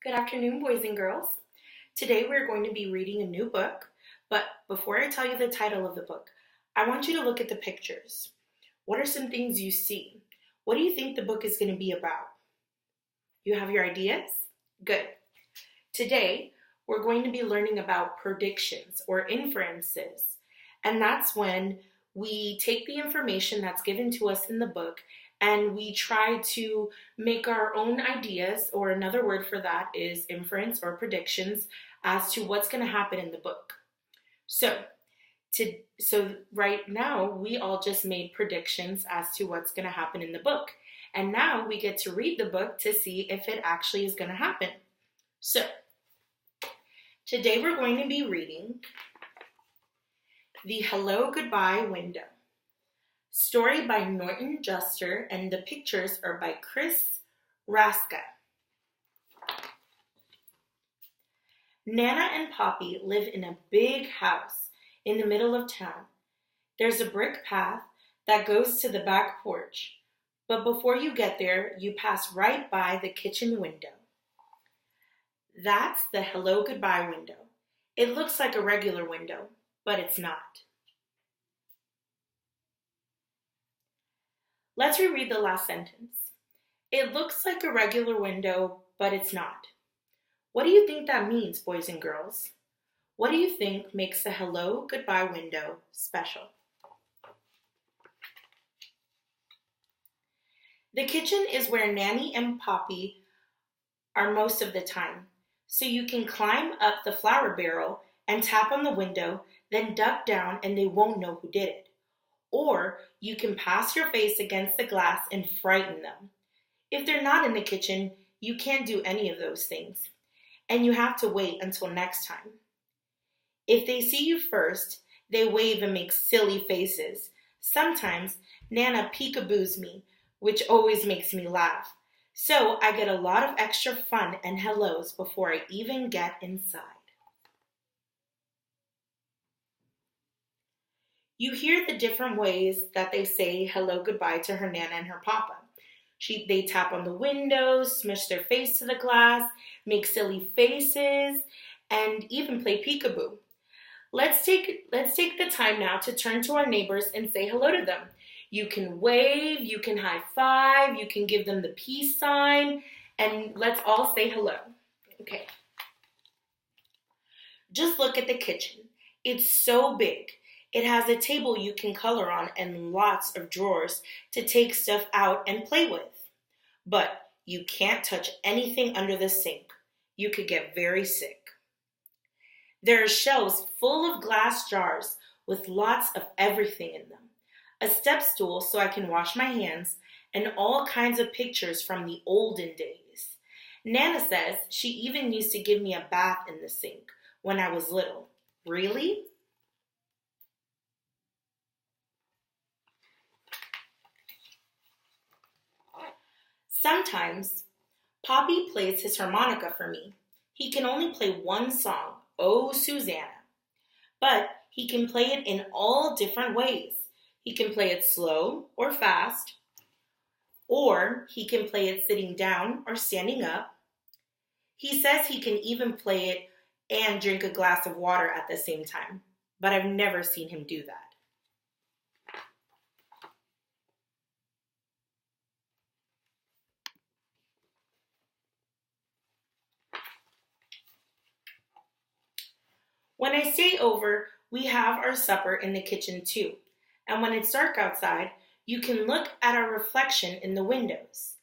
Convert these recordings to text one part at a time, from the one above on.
Good afternoon, boys and girls. Today we're going to be reading a new book, but before I tell you the title of the book, I want you to look at the pictures. What are some things you see? What do you think the book is going to be about? You have your ideas? Good. Today we're going to be learning about predictions or inferences, and that's when we take the information that's given to us in the book and we try to make our own ideas, or another word for that is inference or predictions, as to what's going to happen in the book. So, right now, we all just made predictions as to what's going to happen in the book. And now we get to read the book to see if it actually is going to happen. So, today we're going to be reading The Hello Goodbye Window. Story by Norton Juster, and the pictures are by Chris Raska. Nana and Poppy live in a big house in the middle of town. There's a brick path that goes to the back porch, but before you get there, you pass right by the kitchen window. That's the hello goodbye window. It looks like a regular window, but it's not. Let's reread the last sentence. It looks like a regular window, but it's not. What do you think that means, boys and girls? What do you think makes the hello goodbye window special? The kitchen is where Nanny and Poppy are most of the time, so you can climb up the flour barrel and tap on the window, then duck down and they won't know who did it. Or you can pass your face against the glass and frighten them. If they're not in the kitchen, you can't do any of those things, and you have to wait until next time. If they see you first, they wave and make silly faces. Sometimes Nana peekaboos me, which always makes me laugh. So I get a lot of extra fun and hellos before I even get inside. You hear the different ways that they say hello goodbye to her Nana and her Papa. They tap on the windows, smush their face to the glass, make silly faces, and even play peekaboo. Let's take the time now to turn to our neighbors and say hello to them. You can wave, you can high five, you can give them the peace sign, and let's all say hello. Okay. Just look at the kitchen. It's so big. It has a table you can color on and lots of drawers to take stuff out and play with. But you can't touch anything under the sink. You could get very sick. There are shelves full of glass jars with lots of everything in them. A step stool so I can wash my hands, and all kinds of pictures from the olden days. Nana says she even used to give me a bath in the sink when I was little. Really? Sometimes, Poppy plays his harmonica for me. He can only play one song, Oh Susanna, but he can play it in all different ways. He can play it slow or fast, or he can play it sitting down or standing up. He says he can even play it and drink a glass of water at the same time, but I've never seen him do that. When I stay over, we have our supper in the kitchen too. And when it's dark outside, you can look at our reflection in the windows.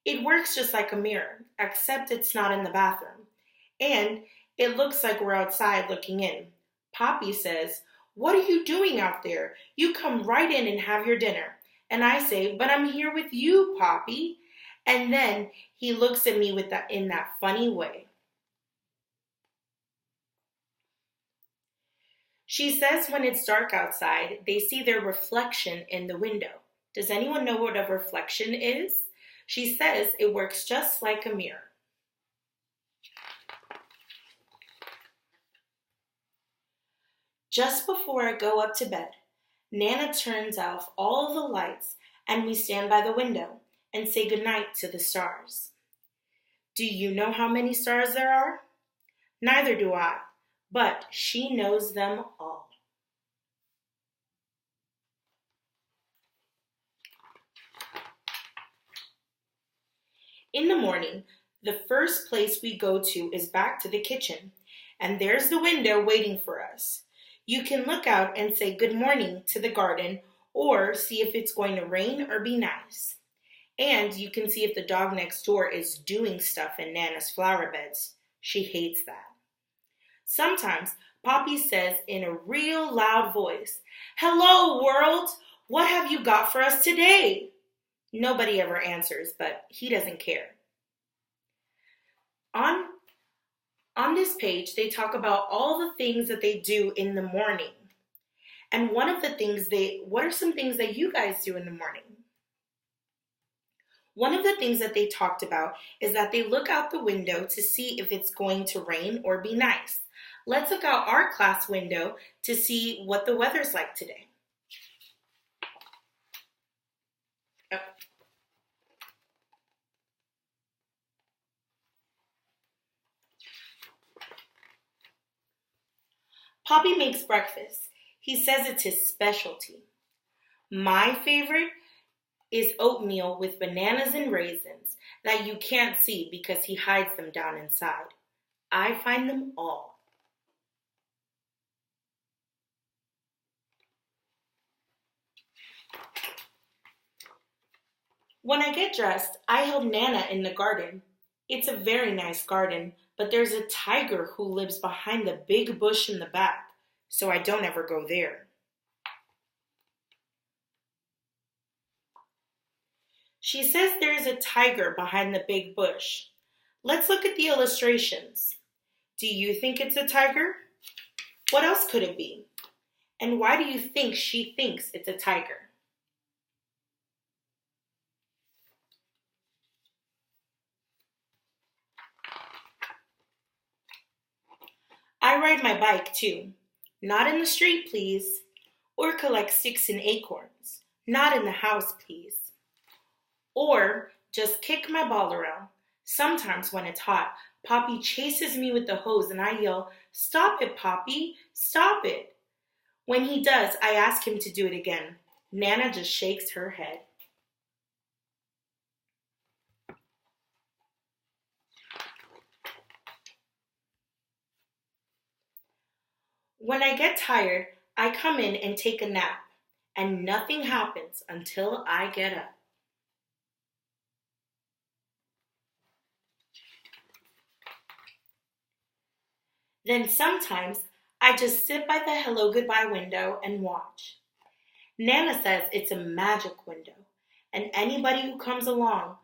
It works just like a mirror, except it's not in the bathroom. And it looks like we're outside looking in. Poppy says, "What are you doing out there? You come right in and have your dinner." And I say, "But I'm here with you, Poppy." And then he looks at me in that funny way. She says when it's dark outside, they see their reflection in the window. Does anyone know what a reflection is? She says it works just like a mirror. Just before I go up to bed, Nana turns off all the lights and we stand by the window and say goodnight to the stars. Do you know how many stars there are? Neither do I, but she knows them all. In the morning, the first place we go to is back to the kitchen, and there's the window waiting for us. You can look out and say good morning to the garden or see if it's going to rain or be nice. And you can see if the dog next door is doing stuff in Nana's flower beds. She hates that. Sometimes Poppy says in a real loud voice, "Hello, world! What have you got for us today?" Nobody ever answers, but he doesn't care. On, on this page, they talk about all the things that they do in the morning. And what are some things that you guys do in the morning? One of the things that they talked about is that they look out the window to see if it's going to rain or be nice. Let's look out our class window to see what the weather's like today. Oh. Poppy makes breakfast. He says it's his specialty. My favorite is oatmeal with bananas and raisins that you can't see because he hides them down inside. I find them all. When I get dressed, I help Nana in the garden. It's a very nice garden, but there's a tiger who lives behind the big bush in the back, so I don't ever go there. She says there's a tiger behind the big bush. Let's look at the illustrations. Do you think it's a tiger? What else could it be? And why do you think she thinks it's a tiger? I ride my bike too. Not in the street, please. Or collect sticks and acorns. Not in the house, please. Or just kick my ball around. Sometimes when it's hot, Poppy chases me with the hose and I yell, "Stop it, Poppy, stop it." When he does, I ask him to do it again. Nana just shakes her head. When I get tired, I come in and take a nap, and nothing happens until I get up. Then sometimes I just sit by the hello goodbye window and watch. Nana says it's a magic window, and anybody who comes along,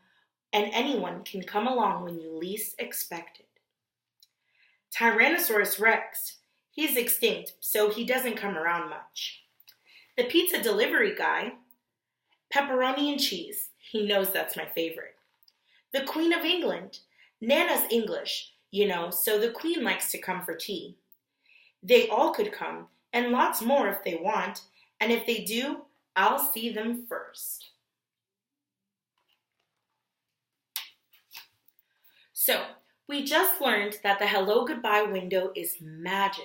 and anyone can come along when you least expect it. Tyrannosaurus Rex, he's extinct, so he doesn't come around much. The pizza delivery guy, pepperoni and cheese, he knows that's my favorite. The Queen of England, Nana's English, so the Queen likes to come for tea. They all could come, and lots more if they want, and if they do, I'll see them first. So, we just learned that the hello goodbye window is magic.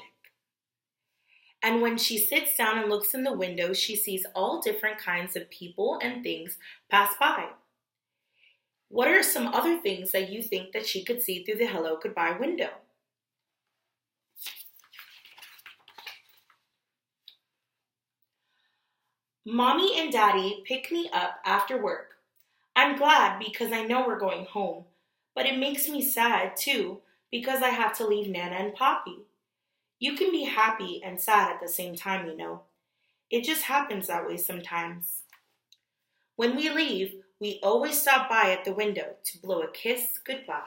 And when she sits down and looks in the window, she sees all different kinds of people and things pass by. What are some other things that you think that she could see through the hello goodbye window? Mommy and Daddy pick me up after work. I'm glad because I know we're going home, but it makes me sad too because I have to leave Nana and Poppy. You can be happy and sad at the same time, It just happens that way sometimes. When we leave, we always stop by at the window to blow a kiss goodbye.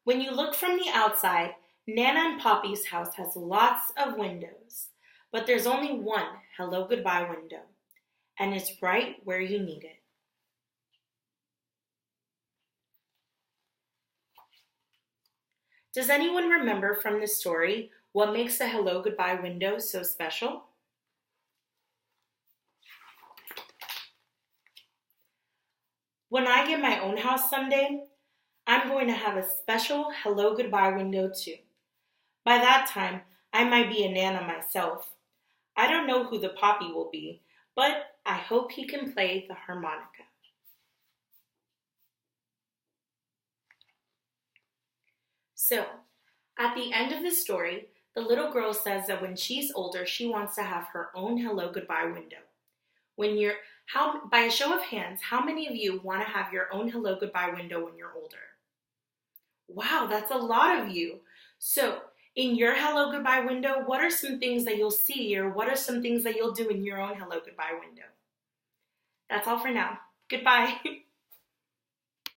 When you look from the outside, Nana and Poppy's house has lots of windows, but there's only one hello goodbye window, and it's right where you need it. Does anyone remember from the story What makes the hello goodbye window so special? When I get my own house someday, I'm going to have a special hello goodbye window too. By that time, I might be a Nana myself. I don't know who the Poppy will be, but I hope he can play the harmonica. So, at the end of the story, the little girl says that when she's older, she wants to have her own hello goodbye window. By a show of hands, how many of you want to have your own hello goodbye window when you're older? Wow, that's a lot of you. So, in your hello goodbye window, what are some things that you'll see, or what are some things that you'll do in your own hello goodbye window? That's all for now. Goodbye.